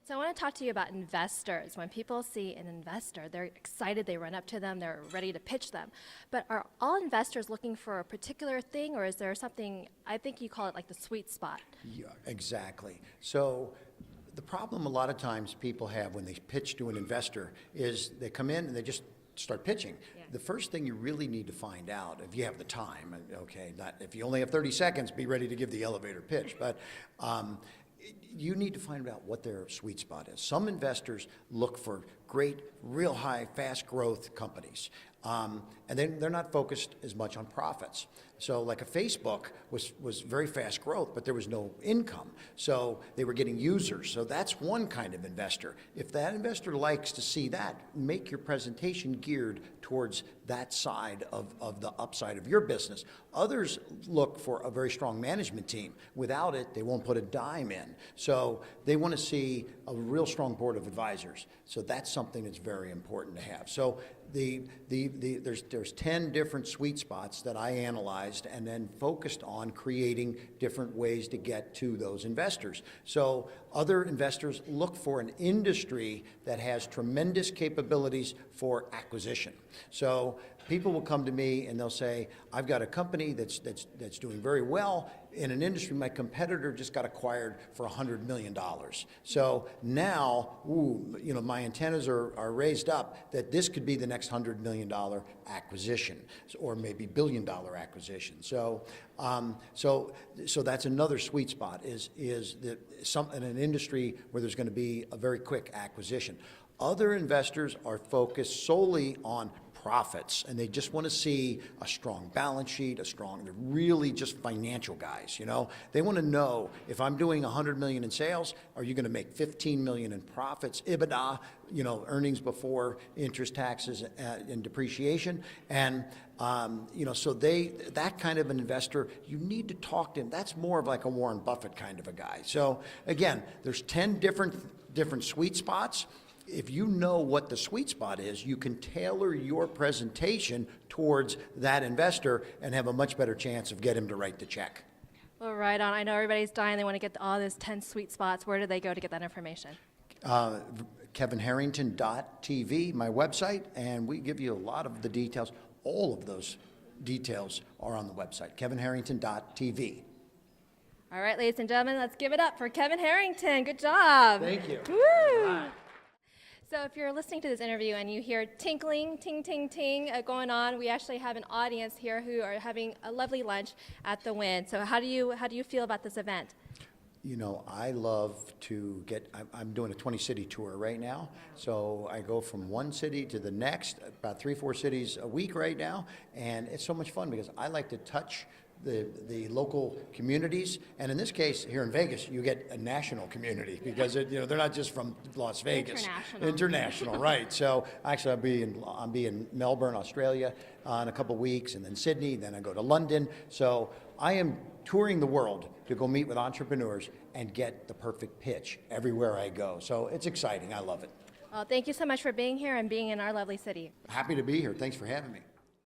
So I want to talk to you about investors. When people see an investor, they're excited, they run up to them, they're ready to pitch them. But are all investors looking for a particular thing, or is there something, I think you call it like the sweet spot? Yeah, exactly. So the problem a lot of times people have when they pitch to an investor is they come in and they just start pitching. Yeah. The first thing you really need to find out, if you have the time, okay, not if you only have 30 seconds, be ready to give the elevator pitch, but you need to find out what their sweet spot is. Some investors look for great, real high, fast growth companies. And then they're not focused as much on profits. So like a Facebook was very fast growth, but there was no income. So they were getting users. So that's one kind of investor. If that investor likes to see that, make your presentation geared towards that side of the upside of your business. Others look for a very strong management team. Without it, they won't put a dime in. So they want to see a real strong board of advisors. So that's something that's very important to have. So there's 10 different sweet spots that I analyzed and then focused on creating different ways to get to those investors. So other investors look for an industry that has tremendous capabilities for acquisition. So people will come to me and they'll say, I've got a company that's doing very well in an industry my competitor just got acquired for $100 million. So now, my antennas are raised up that this could be the next $100 million acquisition, or maybe billion-dollar acquisition. So that's another sweet spot is in an industry where there's going to be a very quick acquisition. Other investors are focused solely on profits, and they just want to see a strong balance sheet, they're really just financial guys, They want to know, if I'm doing 100 million in sales, are you going to make 15 million in profits, EBITDA, earnings before interest, taxes, and depreciation, and so that kind of an investor, you need to talk to him. That's more of like a Warren Buffett kind of a guy. So again, there's 10 different sweet spots. If you know what the sweet spot is, you can tailor your presentation towards that investor and have a much better chance of getting him to write the check. Well, right on. I know everybody's dying. They want to get all those 10 sweet spots. Where do they go to get that information? KevinHarrington.tv, my website, and we give you a lot of the details. All of those details are on the website, KevinHarrington.tv. All right, ladies and gentlemen, let's give it up for Kevin Harrington. Good job. Thank you. Woo! So if you're listening to this interview and you hear tinkling, ting, ting, ting going on, we actually have an audience here who are having a lovely lunch at the Wynn. So how do you feel about this event? I love to I'm doing a 20-city tour right now. So I go from one city to the next, about 3-4 cities a week right now. And it's so much fun because I like to touch the local communities, and in this case here in Vegas you get a national community because they're not just from Las Vegas. International, right. So actually I'll be in Melbourne, Australia in a couple weeks, and then Sydney, then I go to London. So I am touring the world to go meet with entrepreneurs and get the perfect pitch everywhere I go. So it's exciting. I love it. Well, thank you so much for being here and being in our lovely city. Happy to be here. Thanks for having me.